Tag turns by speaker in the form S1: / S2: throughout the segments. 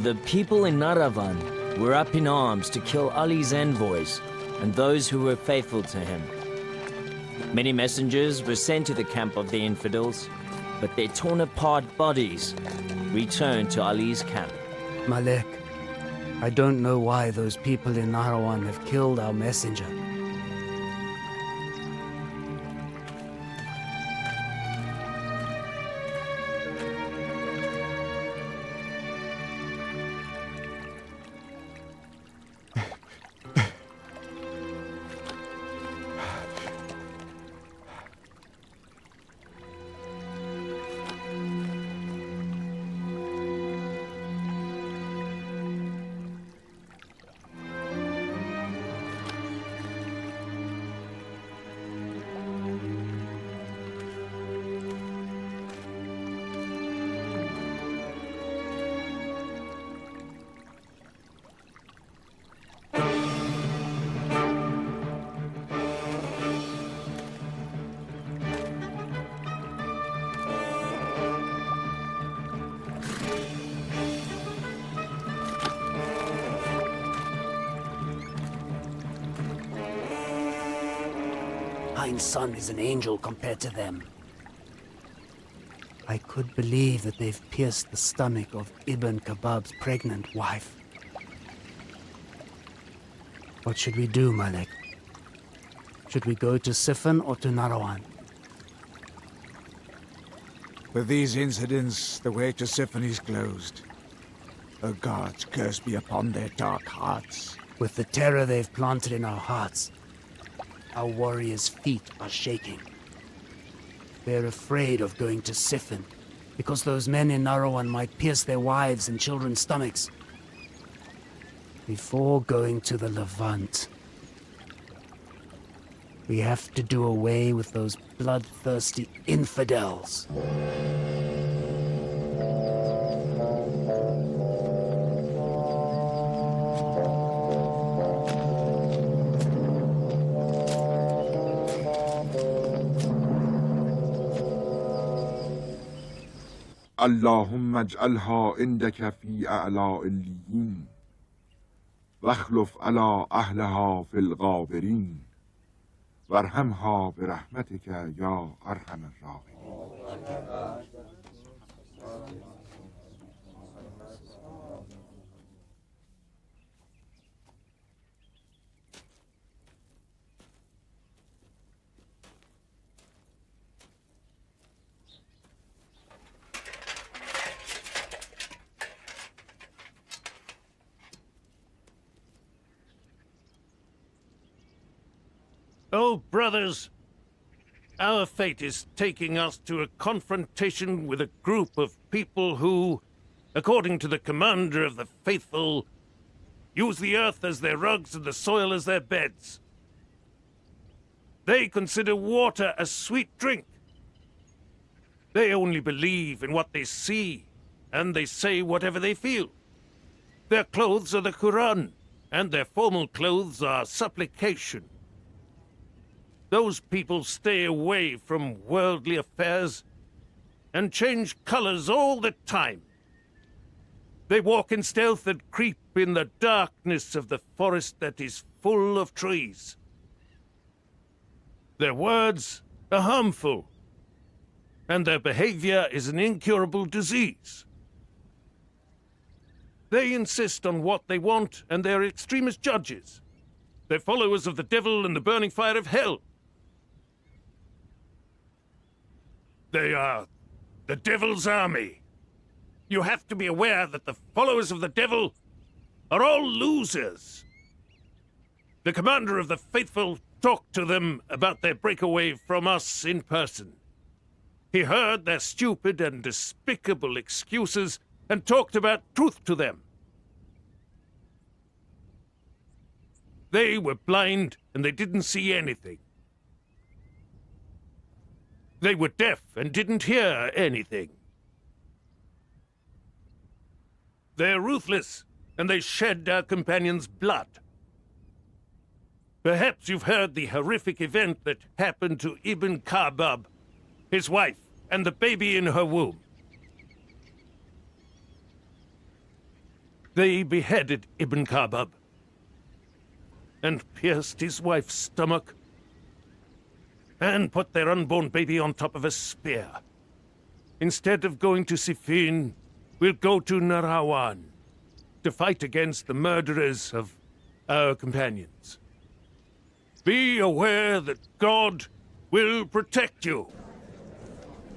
S1: The people in Naravan were up in arms to kill Ali's envoys and those who were faithful to him. Many messengers were sent to the camp of the infidels, but their torn-apart bodies returned to Ali's camp.
S2: Malek, I don't know why those people in Narawan have killed our messenger. Hind's son is an angel compared to them. I could believe that they've pierced the stomach of Ibn Khabab's pregnant wife. What should we do, Malek? Should we go to Sifan or to Narawan?
S3: With these incidents, the way to Sifan is closed. The gods curse be upon their dark hearts.
S2: With the terror they've planted in our hearts, our warriors' feet are shaking. They're afraid of going to Sifan, because those men in Narawan might pierce their wives' and children's stomachs. Before going to the Levant, we have to do away with those bloodthirsty infidels.
S4: اللهم اجعلها عندك في أعلى الليين واخلف على أهلها في الغابرين وارحمها برحمتك يا أرحم الراحمين.
S5: Oh, brothers, our fate is taking us to a confrontation with a group of people who, according to the commander of the faithful, use the earth as their rugs and the soil as their beds. They consider water a sweet drink. They only believe in what they see, and they say whatever they feel. Their clothes are the Quran, and their formal clothes are supplication. Those people stay away from worldly affairs and change colors all the time. They walk in stealth and creep in the darkness of the forest that is full of trees. Their words are harmful, and their behavior is an incurable disease. They insist on what they want, and they're extremist judges. They're followers of the devil and the burning fire of hell. They are the devil's army. You have to be aware that the followers of the devil are all losers. The commander of the faithful talked to them about their breakaway from us in person. He heard their stupid and despicable excuses and talked about truth to them. They were blind and they didn't see anything. They were deaf and didn't hear anything. They're ruthless, and they shed our companions' blood. Perhaps you've heard the horrific event that happened to Ibn Khabab, his wife, and the baby in her womb. They beheaded Ibn Khabab and pierced his wife's stomach and put their unborn baby on top of a spear. Instead of going to Siffin, we'll go to Nahrawan to fight against the murderers of our companions. Be aware that God will protect you.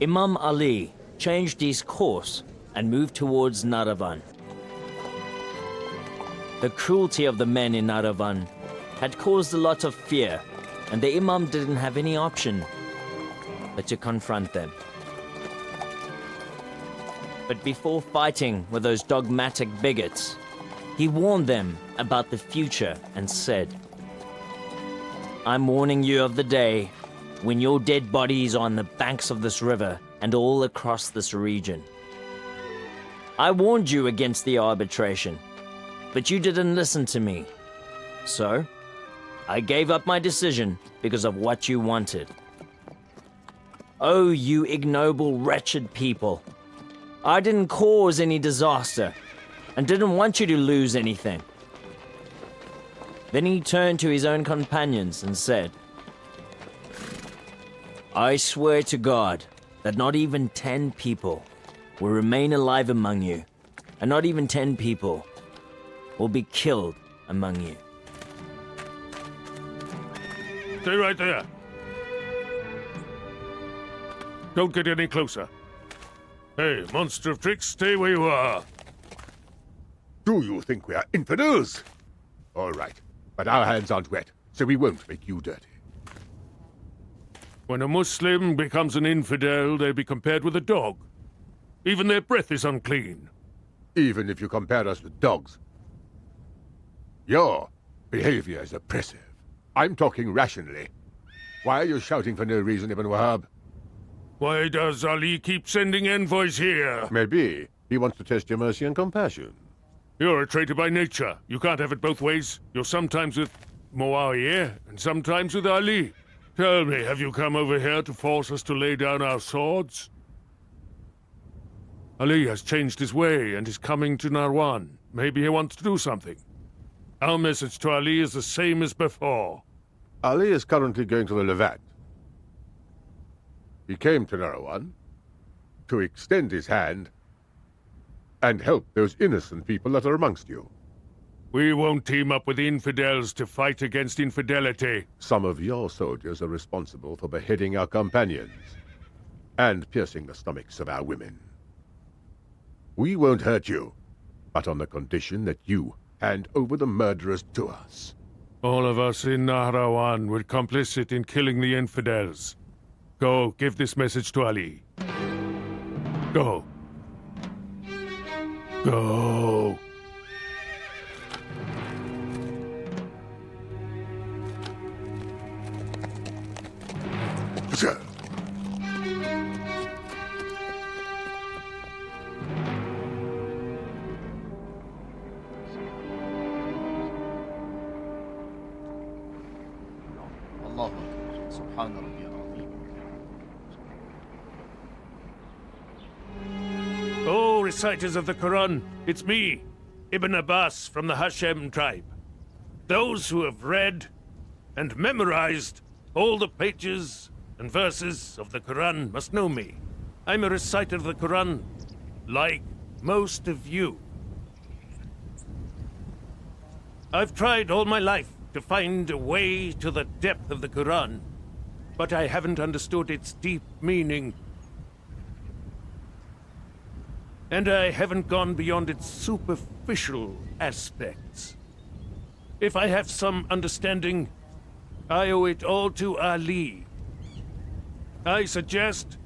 S1: Imam Ali changed his course and moved towards Nahrawan. The cruelty of the men in Nahrawan had caused a lot of fear, and the Imam didn't have any option but to confront them. But before fighting with those dogmatic bigots, he warned them about the future and said, "I'm warning you of the day when your dead bodies are on the banks of this river and all across this region. I warned you against the arbitration, but you didn't listen to me. So, I gave up my decision because of what you wanted. Oh, you ignoble, wretched people. I didn't cause any disaster and didn't want you to lose anything." Then he turned to his own companions and said, "I swear to God that not even 10 people will remain alive among you, and not even 10 people will be killed among you."
S5: Stay right there. Don't get any closer. Hey, monster of tricks, stay where you are.
S6: Do you think we are infidels? All right, but our hands aren't wet, so we won't make you dirty.
S5: When a Muslim becomes an infidel, they be compared with a dog. Even their breath is unclean.
S6: Even if you compare us with dogs. Your behavior is oppressive. I'm talking rationally. Why are you shouting for no reason, Ibn Wahab?
S5: Why does Ali keep sending envoys here?
S6: Maybe he wants to test your mercy and compassion.
S5: You're a traitor by nature. You can't have it both ways. You're sometimes with Muawiyah and sometimes with Ali. Tell me, have you come over here to force us to lay down our swords? Ali has changed his way and is coming to Nahrawan. Maybe he wants to do something. Our message to Ali is the same as before.
S6: Ali is currently going to the Levant. He came to Nahrawan to extend his hand and help those innocent people that are amongst you.
S5: We won't team up with infidels to fight against infidelity.
S6: Some of your soldiers are responsible for beheading our companions and piercing the stomachs of our women. We won't hurt you, but on the condition that you hand over the murderers to us.
S5: All of us in Nahrawan were complicit in killing the infidels. Go, give this message to Ali. Go. Go.
S6: Sir.
S5: Oh, reciters of the Quran, it's me, Ibn Abbas from the Hashem tribe. Those who have read and memorized all the pages and verses of the Quran must know me. I'm a reciter of the Quran, like most of you. I've tried all my life to find a way to the depth of the Quran, but I haven't understood its deep meaning. And I haven't gone beyond its superficial aspects. If I have some understanding, I owe it all to Ali. I suggest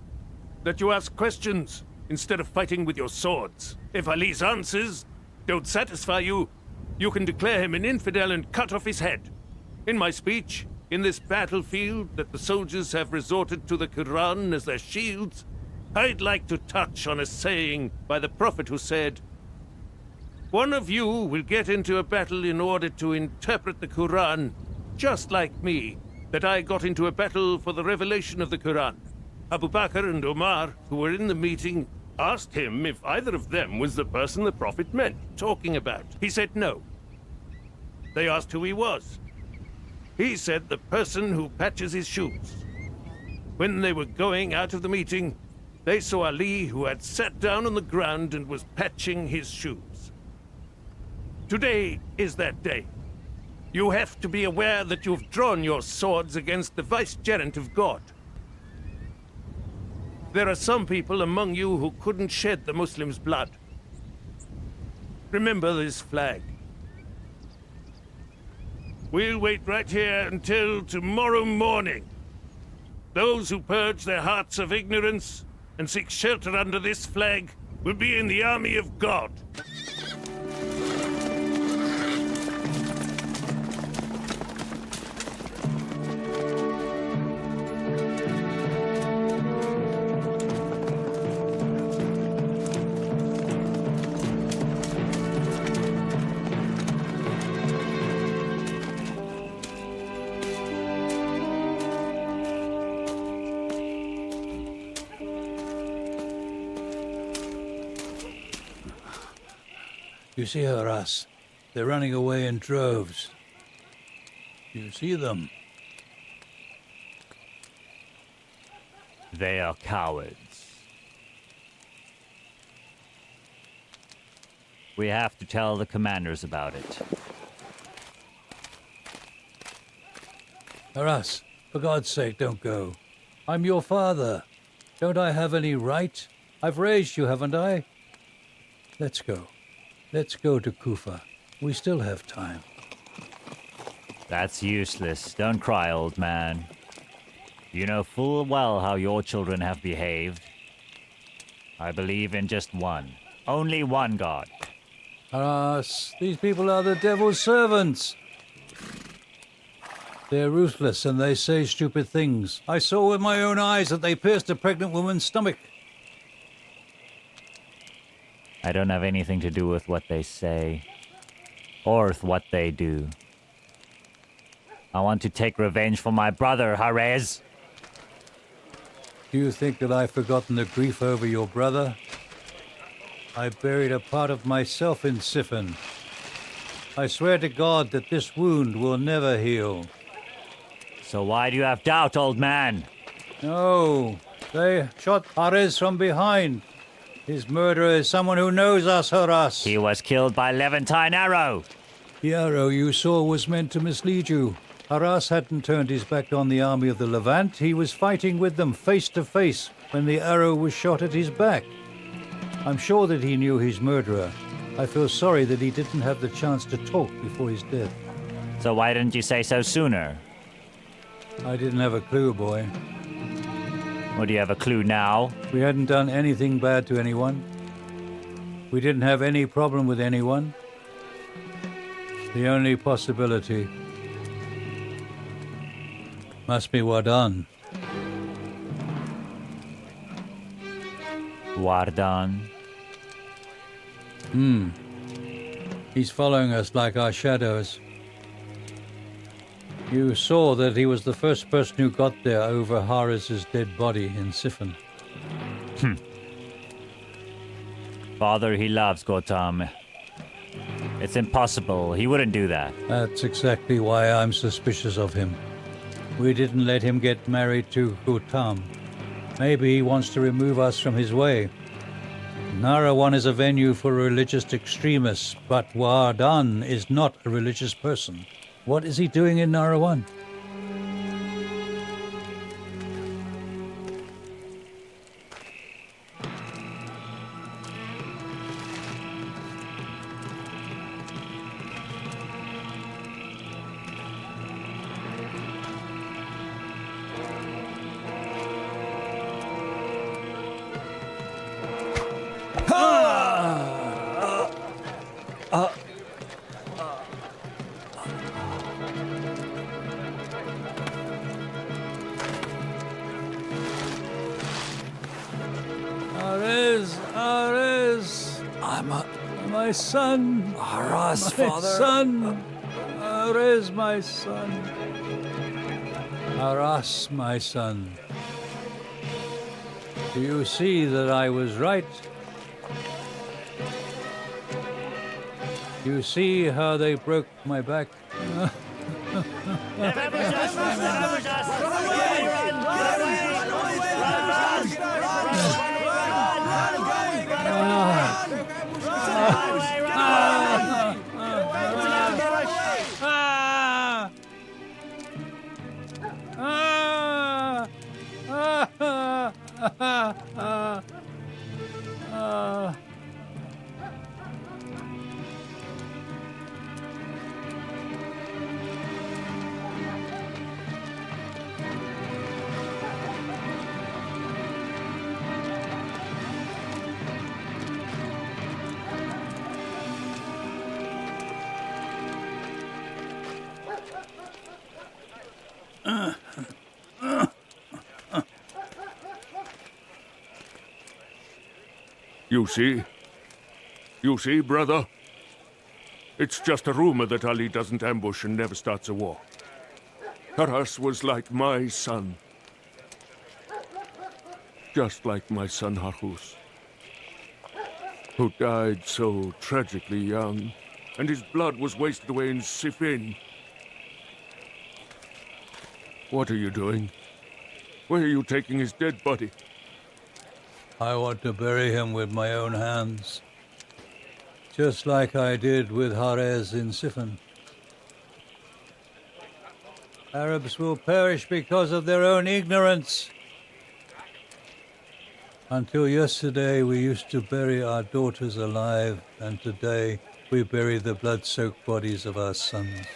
S5: that you ask questions instead of fighting with your swords. If Ali's answers don't satisfy you, you can declare him an infidel and cut off his head. In my speech, in this battlefield that the soldiers have resorted to the Quran as their shields, I'd like to touch on a saying by the Prophet who said, "One of you will get into a battle in order to interpret the Quran, just like me, that I got into a battle for the revelation of the Quran." Abu Bakr and Omar, who were in the meeting, asked him if either of them was the person the Prophet meant talking about. He said no. They asked who he was. He said the person who patches his shoes. When they were going out of the meeting, they saw Ali, who had sat down on the ground and was patching his shoes. Today is that day. You have to be aware that you've drawn your swords against the vicegerent of God. There are some people among you who couldn't shed the Muslims' blood. Remember this flag. We'll wait right here until tomorrow morning. Those who purge their hearts of ignorance and seek shelter under this flag will be in the army of God.
S7: You see her, Ras? They're running away in droves. You see them?
S8: They are cowards. We have to tell the commanders about it.
S7: Ras, for God's sake, don't go. I'm your father. Don't I have any right? I've raised you, haven't I? Let's go. Let's go to Kufa. We still have time.
S8: That's useless. Don't cry, old man. You know full well how your children have behaved. I believe in just one. Only one God.
S7: Ras, these people are the devil's servants. They're ruthless and they say stupid things. I saw with my own eyes that they pierced a pregnant woman's stomach.
S8: I don't have anything to do with what they say, or with what they do. I want to take revenge for my brother, Harez.
S7: Do you think that I've forgotten the grief over your brother? I buried a part of myself in Siffin. I swear to God that this wound will never heal.
S8: So why do you have doubt, old man?
S7: No, they shot Harez from behind. His murderer is someone who knows us, Horas.
S8: He was killed by Levantine arrow.
S7: The arrow you saw was meant to mislead you. Haras hadn't turned his back on the army of the Levant. He was fighting with them face to face when the arrow was shot at his back. I'm sure that he knew his murderer. I feel sorry that he didn't have the chance to talk before his death.
S8: So why didn't you say so sooner?
S7: I didn't have a clue, boy.
S8: Well, do you have a clue now?
S7: We hadn't done anything bad to anyone. We didn't have any problem with anyone. The only possibility must be Wardan.
S8: Wardan?
S7: He's following us like our shadows. You saw that he was the first person who got there over Haris's dead body in Siffin.
S8: Father he loves, Gautam. It's impossible. He wouldn't do that.
S7: That's exactly why I'm suspicious of him. We didn't let him get married to Gautam. Maybe he wants to remove us from his way. Narawan is a venue for religious extremists, but Wardan is not a religious person. What is he doing in Narawan? Arez! My son!
S9: Haras, father!
S7: Son! Arez, my son! Haras, my son! Do you see that I was right? You see how they broke my back?
S5: You see, brother? It's just a rumor that Ali doesn't ambush and never starts a war. Haras was like my son. Just like my son Harhus, who died so tragically young, and his blood was wasted away in Siffin. What are you doing? Where are you taking his dead body?
S7: I want to bury him with my own hands, just like I did with Harez in Siffin. Arabs will perish because of their own ignorance. Until yesterday, we used to bury our daughters alive, and today we bury the blood-soaked bodies of our sons.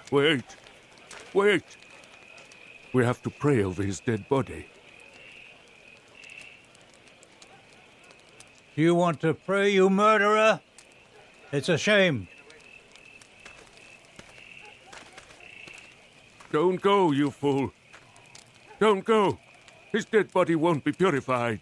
S5: Wait. We have to pray over his dead body.
S7: You want to pray, you murderer? It's a shame.
S5: Don't go, you fool. Don't go. His dead body won't be purified.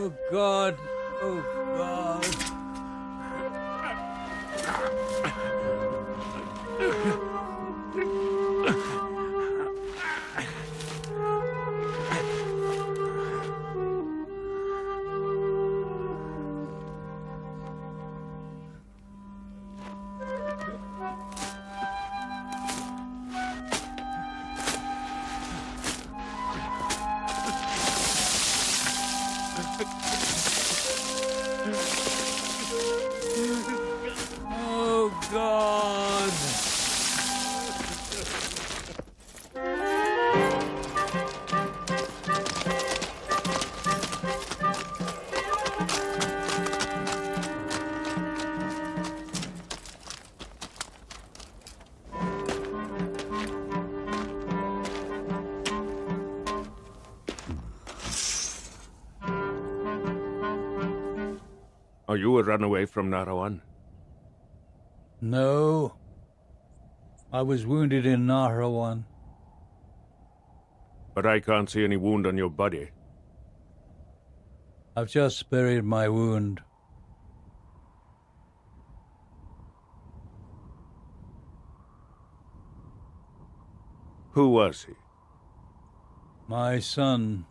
S7: Oh, God. Oh, God. Oh, God.
S5: Are you a runaway from Narawan?
S7: No. I was wounded in Nahrawan.
S5: But I can't see any wound on your body.
S7: I've just buried my wound.
S5: Who was he?
S7: My son.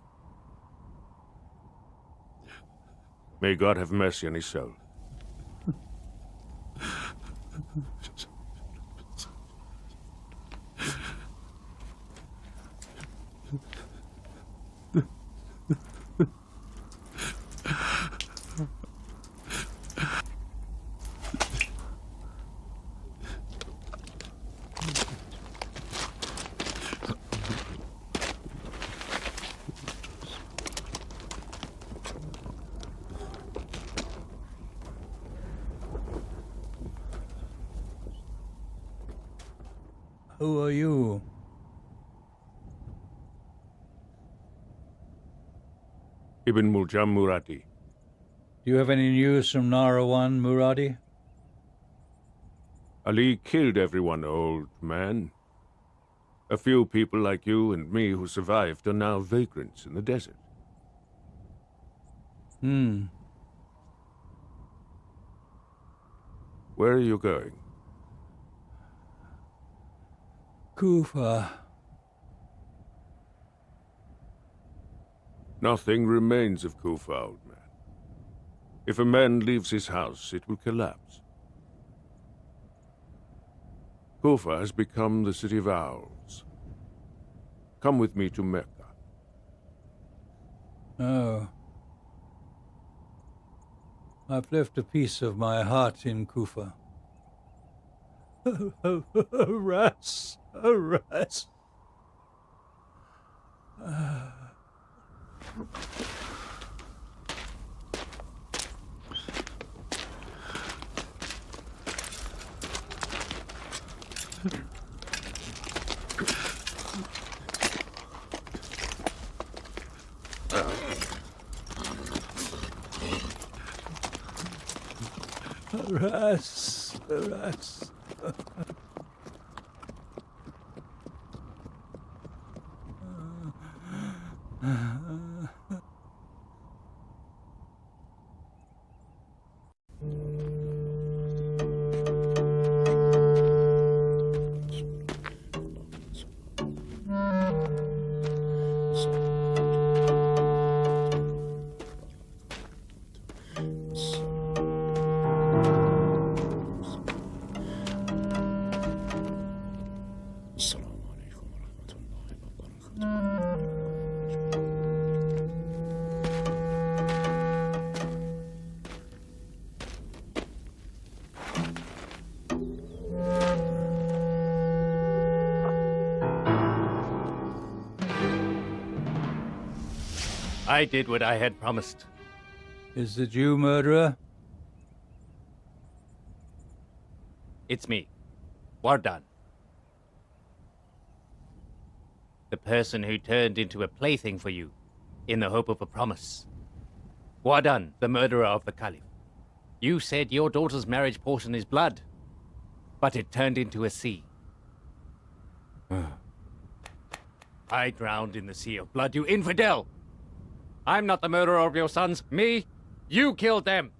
S5: May God have mercy on his soul.
S7: Who are you?
S5: Ibn Muljam Muradi.
S7: Do you have any news from Nahrawan, Muradi?
S5: Ali killed everyone, old man. A few people like you and me who survived are now vagrants in the desert. Where are you going?
S7: Kufa.
S5: Nothing remains of Kufa, old man. If a man leaves his house, it will collapse. Kufa has become the city of owls. Come with me to Mecca.
S7: Oh. I've left a piece of my heart in Kufa. Aras, aras. Aras, aras.
S9: I did what I had promised.
S7: Is it you, murderer?
S9: It's me, Wardan. The person who turned into a plaything for you, in the hope of a promise. Wardan, the murderer of the Caliph. You said your daughter's marriage portion is blood, but it turned into a sea. I drowned in the sea of blood, you infidel! I'm not the murderer of your sons. Me? You killed them!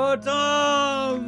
S7: Kotam!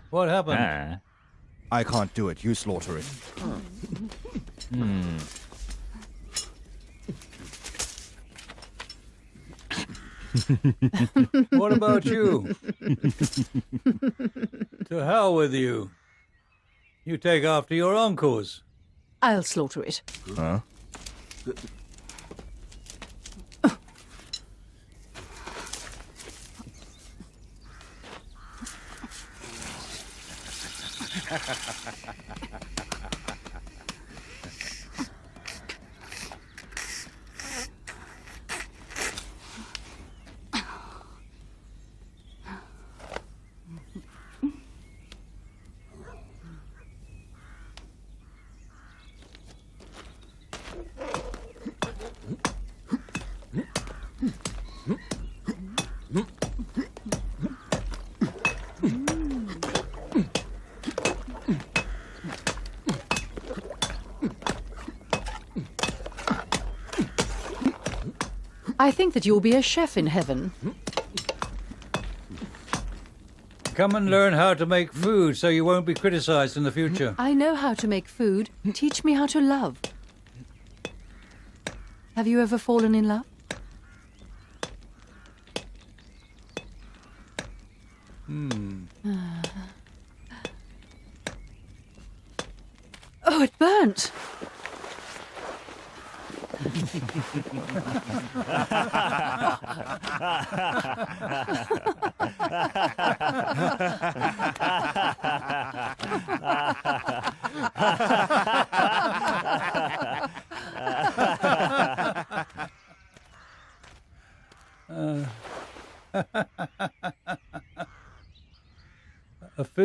S7: What happened?
S10: I can't do it. You slaughter it.
S7: What about you? To hell with you. You take after your uncles.
S11: I'll slaughter it.
S10: Huh?
S11: I think that you'll be a chef in heaven.
S7: Come and learn how to make food so you won't be criticized in the future.
S11: I know how to make food. Teach me how to love. Have you ever fallen in love? Oh, it burnt.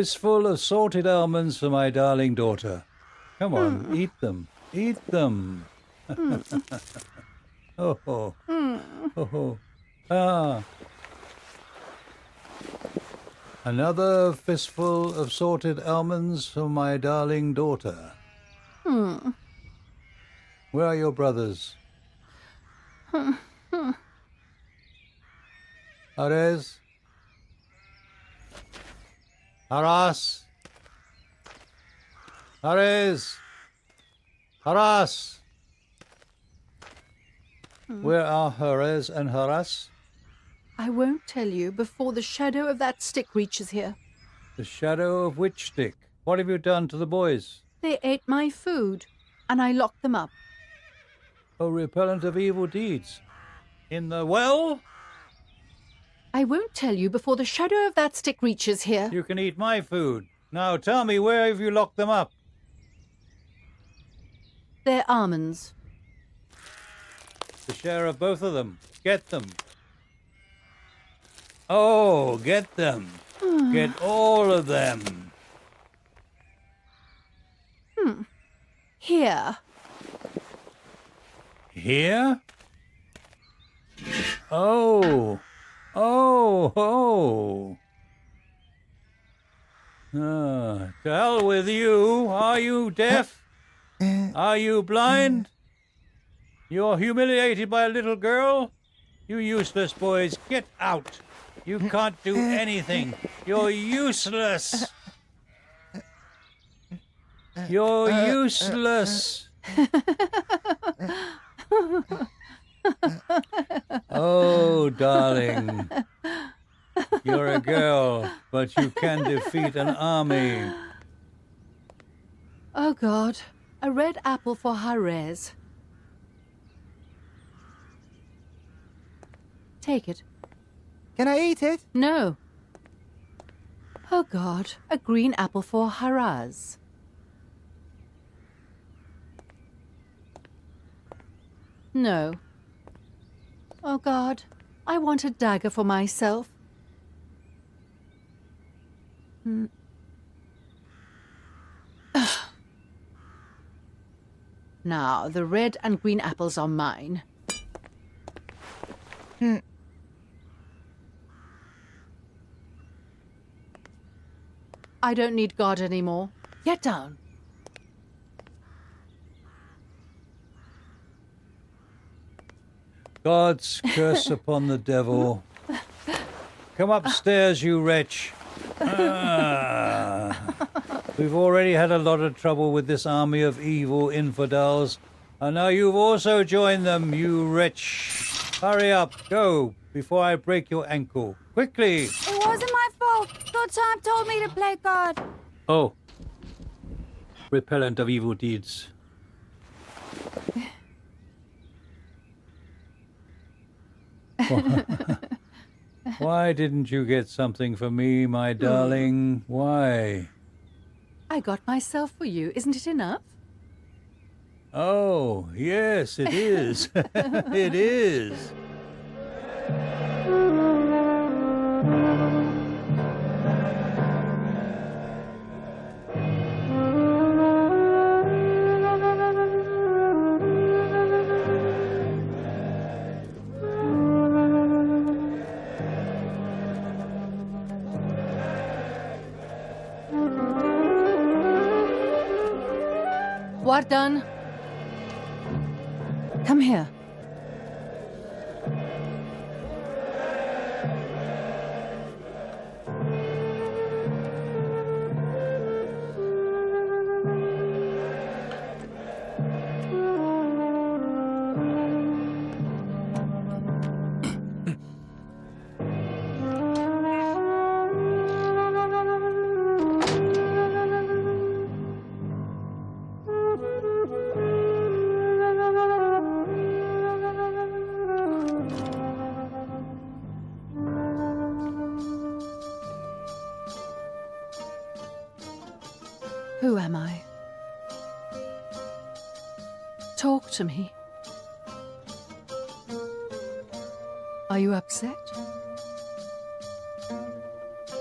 S7: fistful of salted almonds for my darling daughter. Come on, eat them. Eat them. Oh, oh. Oh, oh. Ah. Another fistful of salted almonds for my darling daughter. Where are your brothers? Arez? Haras? Arez? Haras? Where are Harez and Haras?
S11: I won't tell you before the shadow of that stick reaches here.
S7: The shadow of which stick? What have you done to the boys?
S11: They ate my food, and I locked them up.
S7: O repellent of evil deeds. In the well?
S11: I won't tell you before the shadow of that stick reaches here.
S7: You can eat my food. Now tell me, where have you locked them up?
S11: They're almonds.
S7: The share of both of them. Get them. Oh, get them. Get all of them.
S11: Here.
S7: Here? Oh. Oh, oh. To hell with you. Are you deaf? Are you blind? You're humiliated by a little girl? You useless boys, get out. You can't do anything. You're useless. You're useless. Oh, darling. You're a girl, but you can defeat an army.
S11: Oh, God. A red apple for Harez. Take it.
S12: Can I eat it?
S11: No. Oh, God. A green apple for Haraz. No. Oh, God. I want a dagger for myself. Now, the red and green apples are mine. I don't need God anymore. Get down.
S7: God's curse upon the devil. Come upstairs, you wretch. We've already had a lot of trouble with this army of evil infidels, and now you've also joined them, you wretch. Hurry up, go, before I break your ankle. Quickly!
S13: It wasn't my fault. Tom told me to play God.
S7: Oh. Repellent of evil deeds. Why didn't you get something for me, my darling? Why?
S11: I got myself for you. Isn't it enough?
S7: Oh, yes, it is. It is.
S11: What done? Come here. Who am I? Talk to me. Are you upset?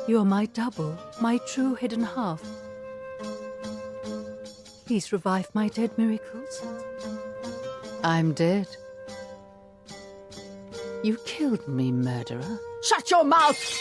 S11: You are my double, my true hidden half. Please revive my dead miracles. I'm dead. You killed me, murderer.
S14: Shut your mouth!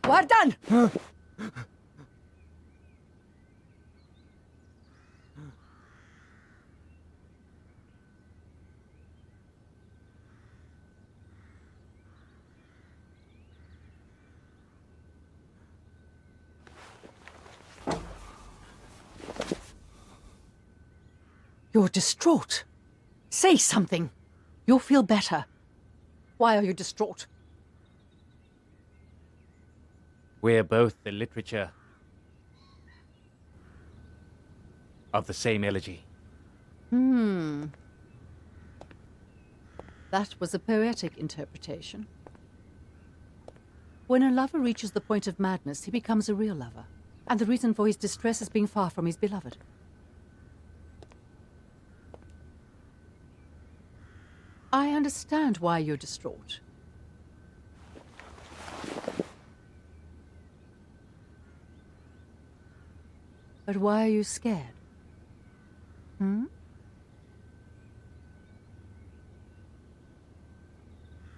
S14: Wardan!
S11: You're distraught. Say something. You'll feel better. Why are you distraught?
S9: We're both the literature of the same elegy.
S11: That was a poetic interpretation. When a lover reaches the point of madness, he becomes a real lover. And the reason for his distress is being far from his beloved. I understand why you're distraught. But why are you scared?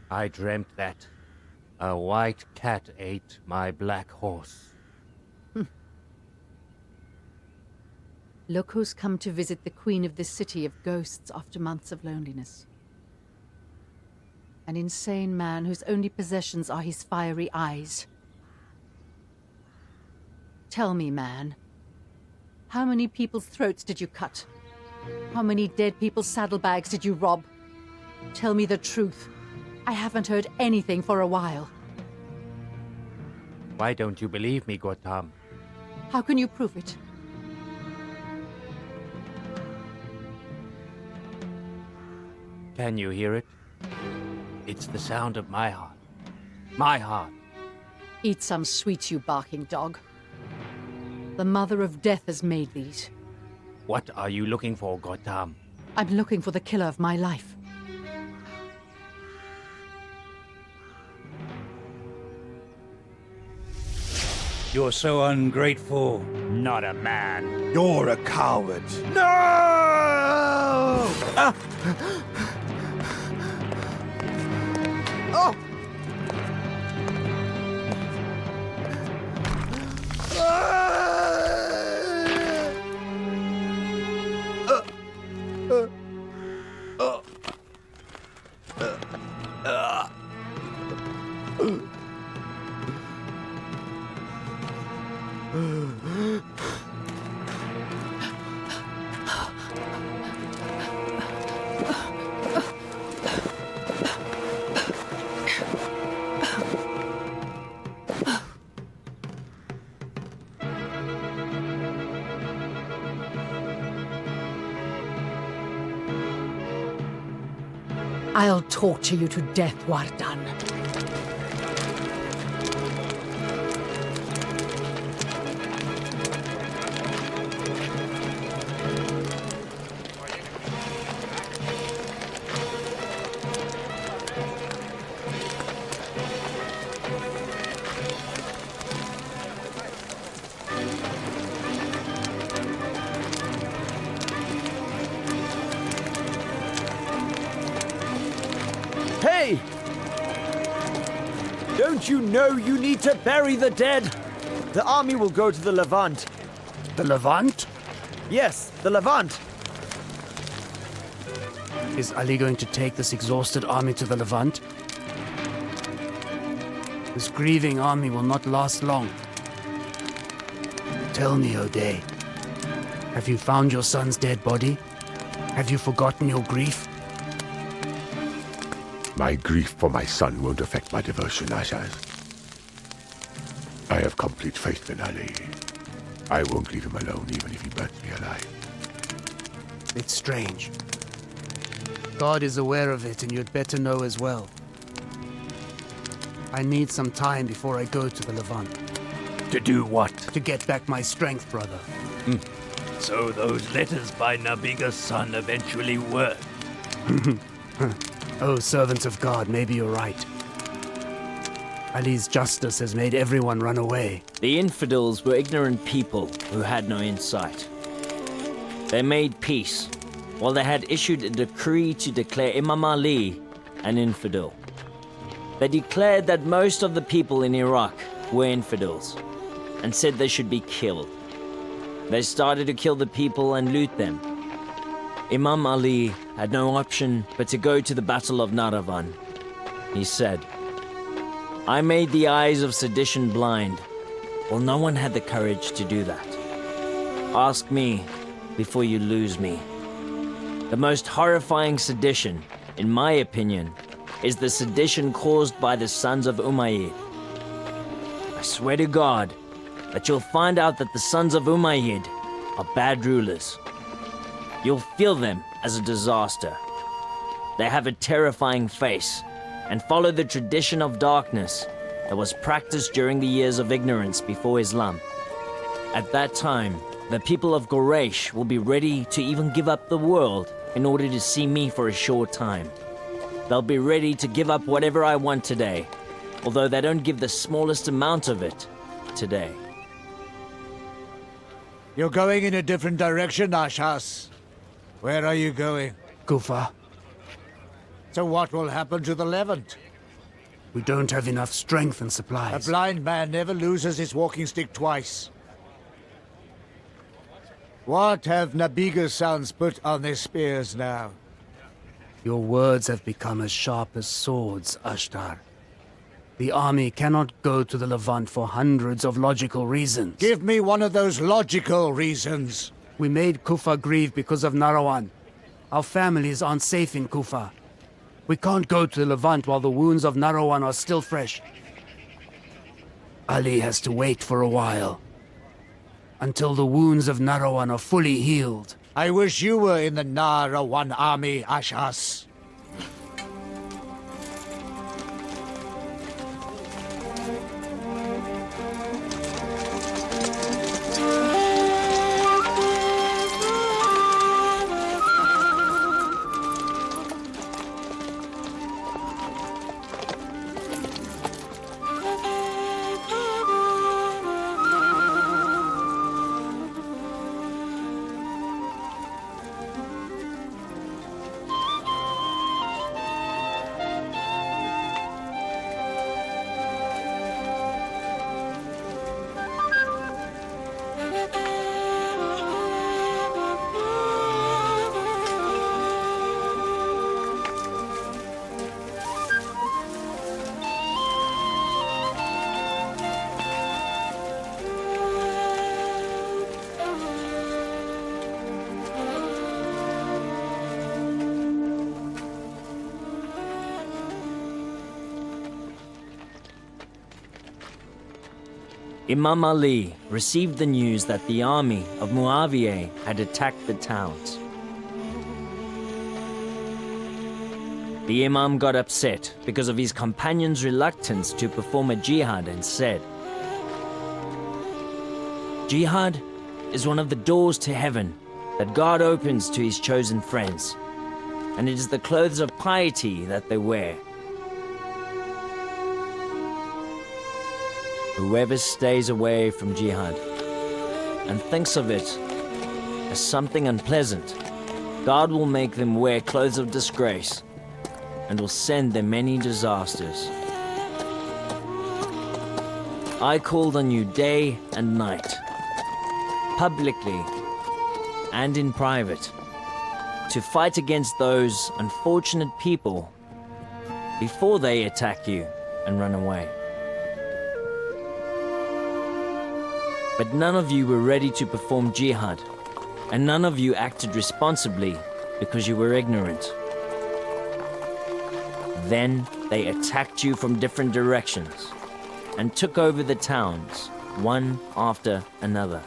S9: I dreamt that a white cat ate my black horse.
S11: Look who's come to visit the queen of this city of ghosts after months of loneliness. An insane man whose only possessions are his fiery eyes. Tell me, man, how many people's throats did you cut? How many dead people's saddlebags did you rob? Tell me the truth. I haven't heard anything for a while.
S9: Why don't you believe me, Gautam?
S11: How can you prove it?
S9: Can you hear it? It's the sound of my heart. My heart.
S11: Eat some sweets, you barking dog. The mother of death has made these.
S9: What are you looking for, Gautam?
S11: I'm looking for the killer of my life.
S7: You're so ungrateful.
S8: Not a man.
S10: You're a coward.
S3: No! Ah! Oh!
S11: I'll torture you to death, Wardan.
S1: Hey! Don't you know you need to bury the dead? The army will go to the Levant.
S2: The Levant?
S1: Yes, the Levant.
S2: Is Ali going to take this exhausted army to the Levant? This grieving army will not last long. Tell me, O'Day, Have you found your son's dead body? Have you forgotten your grief?
S6: My grief for my son won't affect my devotion, Ashaz. I have complete faith in Ali. I won't leave him alone even if he burns me alive.
S2: It's strange. God is aware of it, and you'd better know as well. I need some time before I go to the Levant.
S5: To do what?
S2: To get back my strength, brother.
S5: So those letters by Nabiga's son eventually worked.
S2: Oh, servants of God, maybe you're right. Ali's justice has made everyone run away.
S1: The infidels were ignorant people who had no insight. They made peace, while they had issued a decree to declare Imam Ali an infidel. They declared that most of the people in Iraq were infidels, and said they should be killed. They started to kill the people and loot them. Imam Ali had no option but to go to the Battle of Naravan. He said, "I made the eyes of sedition blind." Well, no one had the courage to do that. Ask me before you lose me. The most horrifying sedition, in my opinion, is the sedition caused by the sons of Umayyad. I swear to God that you'll find out that the sons of Umayyad are bad rulers. You'll feel them as a disaster. They have a terrifying face and follow the tradition of darkness that was practiced during the years of ignorance before Islam. At that time, the people of Quraysh will be ready to even give up the world in order to see me for a short time. They'll be ready to give up whatever I want today, although they don't give the smallest amount of it today.
S3: You're going in a different direction, Ashas. Where are you going?
S2: Kufa,
S3: So what will happen to the Levant?
S2: we don't have enough strength and
S3: A
S2: supplies.
S3: blind man never loses his walking stick twice. What have Nabiga's sons put on their spears now?
S2: Your words have become as sharp as swords, Ashtar. The army cannot go to the Levant for hundreds of logical reasons.
S3: Give me one of those logical reasons.
S2: We made Kufa grieve because of Narawan. Our families aren't safe in Kufa. We can't go to the Levant while the wounds of Narawan are still fresh. Ali has to wait for a while. Until the wounds of Narawan are fully healed.
S3: I wish you were in the Narawan army, Ashas.
S1: Imam Ali received the news that the army of Muawiyah had attacked the towns. The Imam got upset because of his companion's reluctance to perform a jihad and said, "Jihad is one of the doors to heaven that God opens to his chosen friends, and it is the clothes of piety that they wear. Whoever stays away from jihad and thinks of it as something unpleasant, God will make them wear clothes of disgrace and will send them many disasters. I called on you day and night, publicly and in private, to fight against those unfortunate people before they attack you and run away. But none of you were ready to perform jihad, and none of you acted responsibly because you were ignorant. Then they attacked you from different directions and took over the towns, one after another.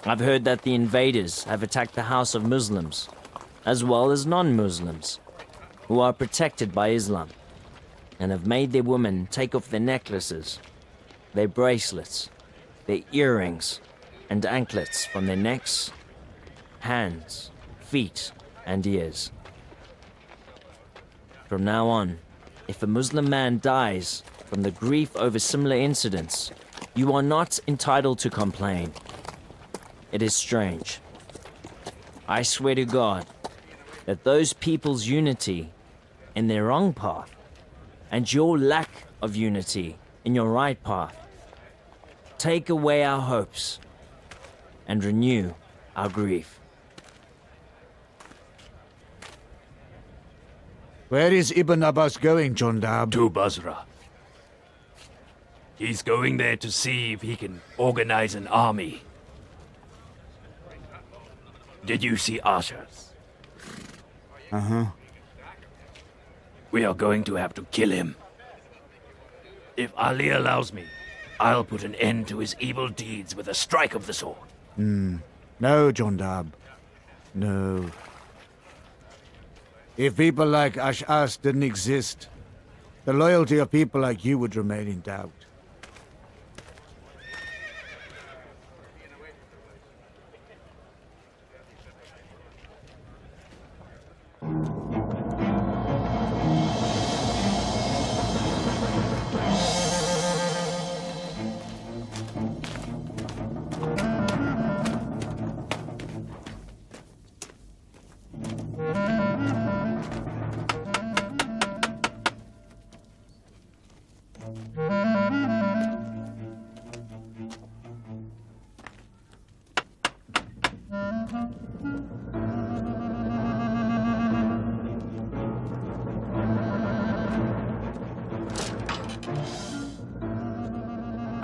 S1: I've heard that the invaders have attacked the house of Muslims, as well as non-Muslims, who are protected by Islam, and have made their women take off their necklaces, their bracelets, their earrings, and anklets from their necks, hands, feet, and ears. From now on, if a Muslim man dies from the grief over similar incidents, you are not entitled to complain. It is strange. I swear to God that those people's unity in their wrong path and your lack of unity in your right path take away our hopes and renew our grief.
S3: Where is Ibn Abbas going, Jondab?
S15: To Basra. He's going there to see if he can organize an army. Did you see Ashas?
S3: Uh-huh.
S15: We are going to have to kill him. If Ali allows me, I'll put an end to his evil deeds with a strike of the sword.
S3: No, Jondab. No. If people like Ash'as didn't exist, the loyalty of people like you would remain in doubt.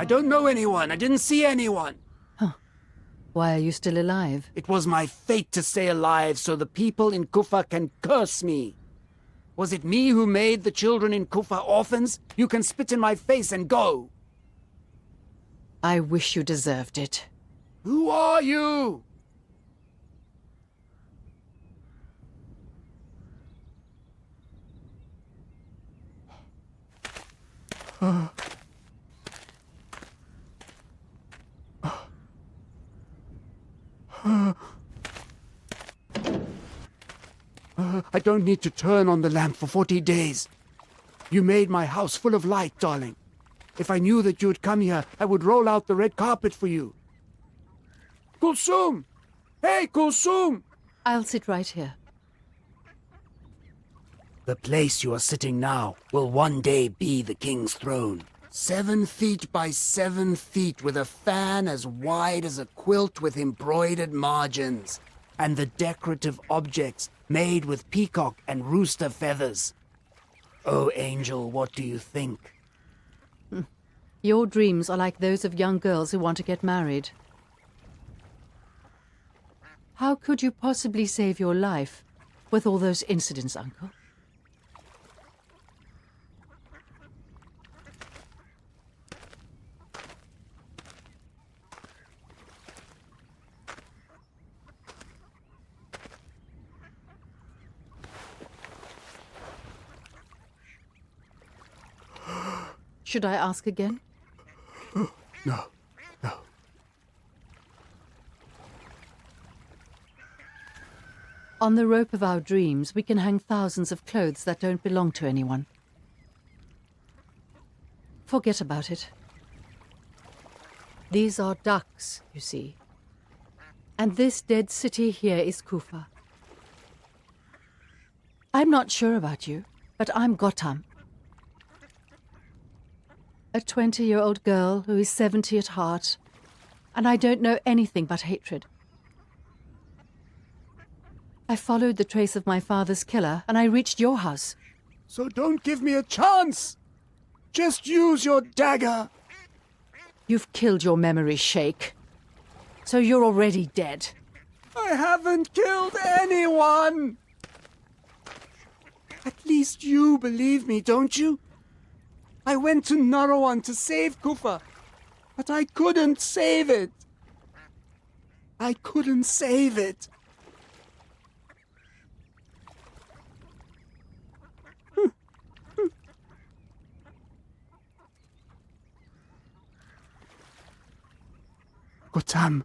S2: I don't know anyone. I didn't see anyone.
S11: Why are you still alive?
S2: It was my fate to stay alive so the people in Kufa can curse me. Was it me who made the children in Kufa orphans? You can spit in my face and go.
S11: I wish you deserved it.
S2: Who are you? I don't need to turn on the lamp for 40 days. You made my house full of light, darling. If I knew that you would come here, I would roll out the red carpet for you. Kulsum! Hey, Kulsum!
S11: I'll sit right here.
S2: The place you are sitting now will one day be the king's throne. 7 feet by 7 feet with a fan as wide as a quilt with embroidered margins. And the decorative objects made with peacock and rooster feathers. Oh, Angel, what do you think?
S11: Your dreams are like those of young girls who want to get married. How could you possibly save your life with all those incidents, Uncle? Should I ask again?
S2: No.
S11: On the rope of our dreams, we can hang thousands of clothes that don't belong to anyone. Forget about it. These are ducks, you see. And this dead city here is Kufa. I'm not sure about you, but I'm Gotham. A 20-year-old girl who is 70 at heart, and I don't know anything but hatred. I followed the trace of my father's killer, and I reached your house.
S2: So don't give me a chance! Just use your dagger!
S11: You've killed your memory, Sheikh. So you're already dead.
S2: I haven't killed anyone! At least you believe me, don't you? I went to Narawan to save Kufa, but I couldn't save it. I couldn't save it. Kutam,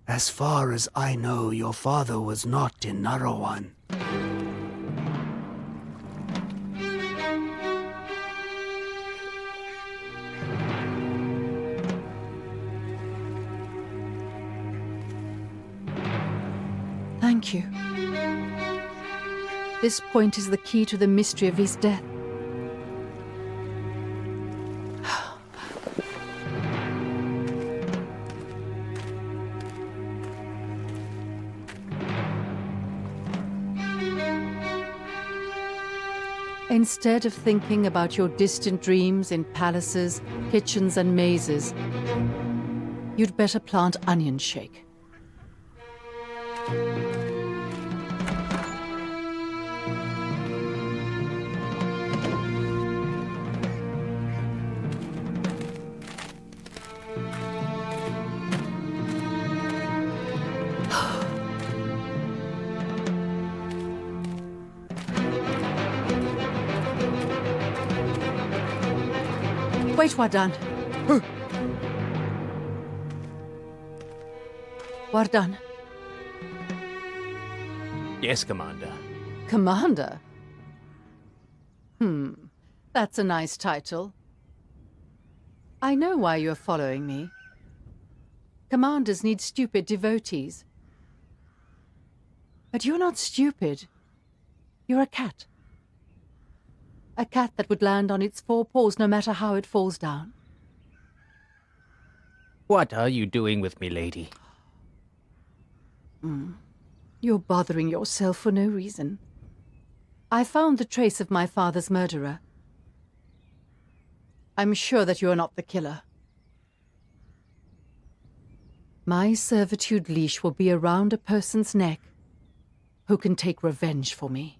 S2: as far as I know, your father was not in Narawan.
S11: Thank you. This point is the key to the mystery of his death. Instead of thinking about your distant dreams in palaces, kitchens, and mazes, you'd better plant onion shake. Wait, Wardan. Wardan.
S9: Yes, Commander.
S11: Commander? That's a nice title. I know why you're following me. Commanders need stupid devotees. But you're not stupid. You're a cat. A cat that would land on its four paws no matter how it falls down.
S9: What are you doing with me, lady?
S11: You're bothering yourself for no reason. I found the trace of my father's murderer. I'm sure that you're not the killer. My servitude leash will be around a person's neck who can take revenge for me.